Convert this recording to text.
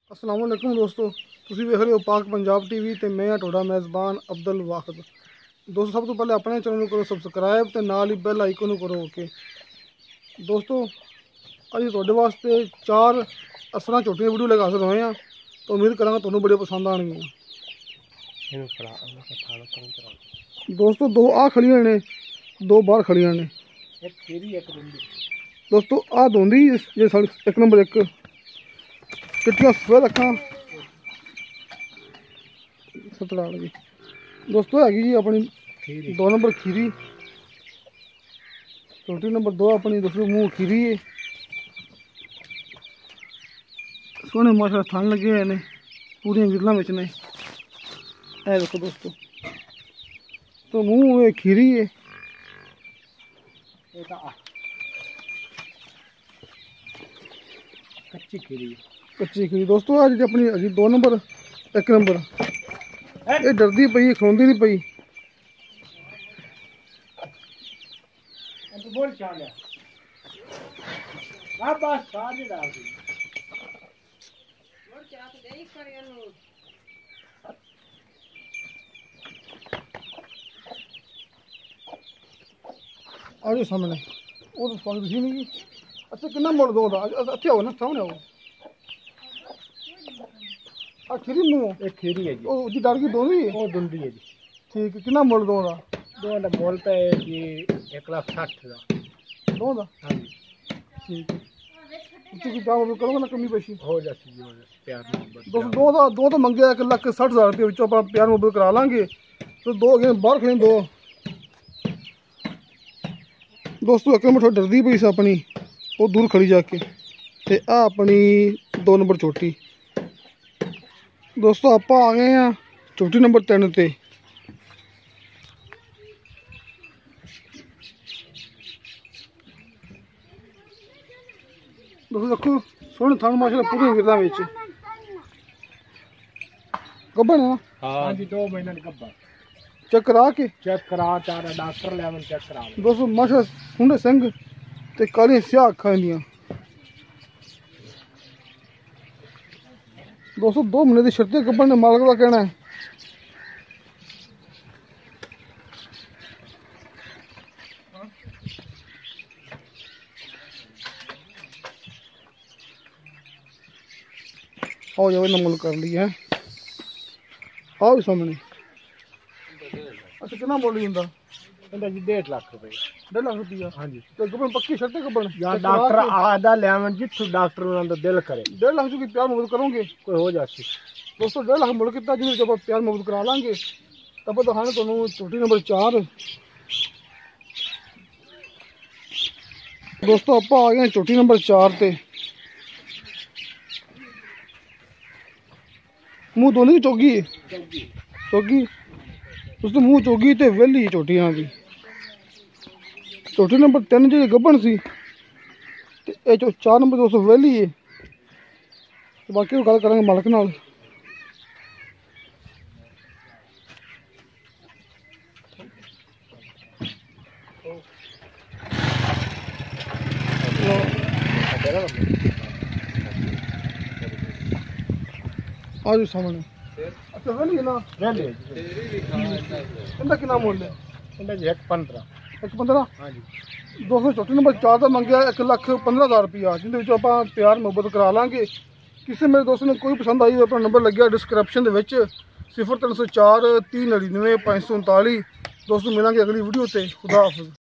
अस्सलाम वालेकुम दोस्तों, तुसीं वेख रहे हो पाक पंजाब टीवी ते मैं हां तुहाडा मेज़बान अब्दुल वाहिद। दोस्तों सब तो पहले अपने चैनल को करो सबसक्राइब ते नाल ही बैल आइकन को करो ओके। दोस्तों अज तुहाडे वास्ते 4 असरां झोटियां वीडियो लेके हाजिर होए हैं, तो उम्मीद करांगा तुहानूं बड़े पसंद आएंगे। दोस्तों दो आ खड़ियां ने, दो बाहर खड़ियां ने। दोस्तों आ दोंदी जे साढ़े एक नंबर एक चिट्टियां सफेद अक्खां सतराल जी। दोस्तों हैगी जी अपनी 2 नंबर खीरी, छोटी नंबर 2 अपनी दूसरी मूँह खीरी है। सोहने माशाल्लाह थान लगे हुए ने, पूरी विरला बिच ने। ए देखो दोस्तों, तो मूँह खीरी है, कच्ची खीरी। दोस्तों आज अपनी अजी 2 नंबर 1 नंबर ये डरदी पई, खलोंदी नहीं पई। आज सामने वो तो स्वागत ही नहीं। अच्छा कितना मोड़ दो अच्छे हो ना, सामने हो खीरी मुँह एक खीरी है जी। ओ जी डर की दोनों ही वो दुंदी है जी। ठीक है, कितना मोड़ दो दा मोल पे जी 1,60,000 दो दा। हाँ जी ठीक है, क्योंकि दाम करोगे ना कमी पेशी हो जाती जी, प्यार मोहब्बत। दो तो मंगे 1,60,000 रुपये विचों आप प्यार मोहब्बत करा लांगे, तो दो अगे बाहर खड़े दो। दोस्तों एक नंबर थोड़ी डरदी पई सी अपनी, वो दूर खड़ी जाके। ते आ अपनी 2 नंबर चोटी। दोस्तों आप आ गए हैं चोटी नंबर 3 ते। दोस्तों देखो सोहने थान माशाल्लाह पूरी विरला विच गब्बन है ना। हाँ जी 2 महीने गब्बन चेक करा के चार डॉक्टर लेवन चेक करा। दोस्तों माशाल्लाह सुंदे सिंह ते काली स्याह अखां दियां। दोस्तों 2 महीने की शर्ती गब्बन ने, मालक का कहना है। आओ जाओ नमल कर लिया है, आओ सामने। अच्छा कितना बोली इंदा जी 1.5 लाख रुपये। 1.5 लाख रुपया। हाँ जी तो गब्बन पक्की शर्त है गब्बन या डॉक्टर आदा लेवन जिथों डॉक्टर उन्होंने दिल करे। 1.5 लाख की प्यार मोहब्बत करोगे कोई हो जाती। दोस्तों 1.5 लाख मुड़ कितना जिन्हें जब प्यार मोहब्बत करा लांगे तब तो हाँ तुहानूं चोटी नंबर 4। दोस्तों आप आ गए चोटी नंबर 4 ते। मुँह दोनों की चौगी चौगी। दोस्तों मुँह चौगी ते वेली चोटियां दी। चोटी नंबर 3 जी गब्बन सी ते 4 नंबर दोस्तों वेली है। तो बाकी गल करांगे मालक नाल। आज सामने अच्छा वेली है ना, इनका कितना मुल है? इनका जी 1,15। हाँ जी। दोस्तों चोटी नंबर 4 का मंगया 1,15,000 रुपया, जिंदे आप प्यार मुहब्बत करा लांगे। किसी मेरे दोस्तों ने कोई पसंद आई अपना नंबर लग्या डिस्क्रिप्शन के 0304 399 539। दोस्तों मिलेंगे अगली वीडियो से। खुदा हाफिज़।